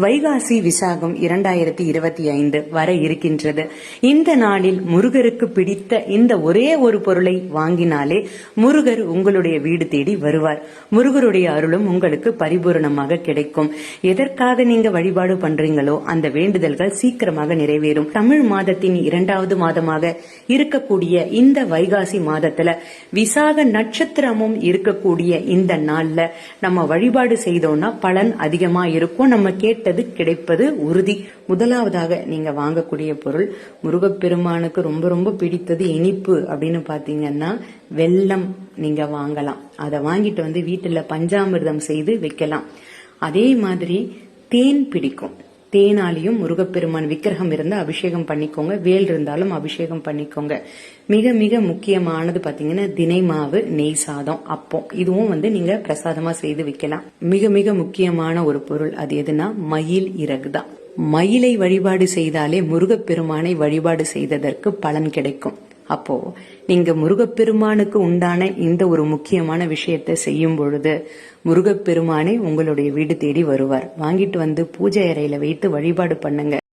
வைகாசி விசாகம் 2025 வர இருக்கின்றது. இந்த நாளில் முருகருக்கு பிடித்த இந்த ஒரே ஒரு பொருளை வாங்கினாலே முருகர் உங்களுடைய வீடு தேடி வருவார். முருகருடைய அருளும் உங்களுக்கு பரிபூரணமாக கிடைக்கும். எதற்காக நீங்க வழிபாடு பண்றீங்களோ அந்த வேண்டுதல்கள் சீக்கிரமாக நிறைவேறும். தமிழ் மாதத்தின் 2வது மாதமாக இருக்கக்கூடிய இந்த வைகாசி மாதத்துல விசாக நட்சத்திரமும் இருக்கக்கூடிய இந்த நாள்ல நம்ம வழிபாடு செய்தோம்னா பலன் அதிகமா இருக்கும். நம்ம கேட்டது கிடைப்பது உறுதி. முதலாவதாக நீங்க வாங்கக்கூடிய பொருள், முருகப்பெருமானுக்கு ரொம்ப ரொம்ப பிடித்தது இனிப்பு அப்படின்னு பாத்தீங்கன்னா வெல்லம் நீங்க வாங்கலாம். அதை வாங்கிட்டு வந்து வீட்டுல பஞ்சாமிர்தம் செய்து வைக்கலாம். அதே மாதிரி தேன் பிடிக்கும். தேனாலையும் முருகப்பெருமான் விக்கிரகம் இருந்து அபிஷேகம் பண்ணிக்கோங்க. வேல் இருந்தாலும் அபிஷேகம் பண்ணிக்கோங்க. மிக மிக முக்கியமானது பாத்தீங்கன்னா தினை மாவு, நெய் சாதம், அப்பம். இதுவும் நீங்க பிரசாதமா செய்து வைக்கலாம். மிக மிக முக்கியமான ஒரு பொருள் அது எதுனா மயில் இறகு தான். மயிலை வழிபாடு செய்தாலே முருகப்பெருமானை வழிபாடு செய்ததற்கு பலன் கிடைக்கும். அப்போ நீங்க முருகப்பெருமானுக்கு உண்டான இந்த ஒரு முக்கியமான விஷயத்தை செய்யும் பொழுது முருகப்பெருமானே உங்களுடைய வீடு தேடி வருவார். வாங்கிட்டு வந்து பூஜை அறையில வைத்து வழிபாடு பண்ணுங்க.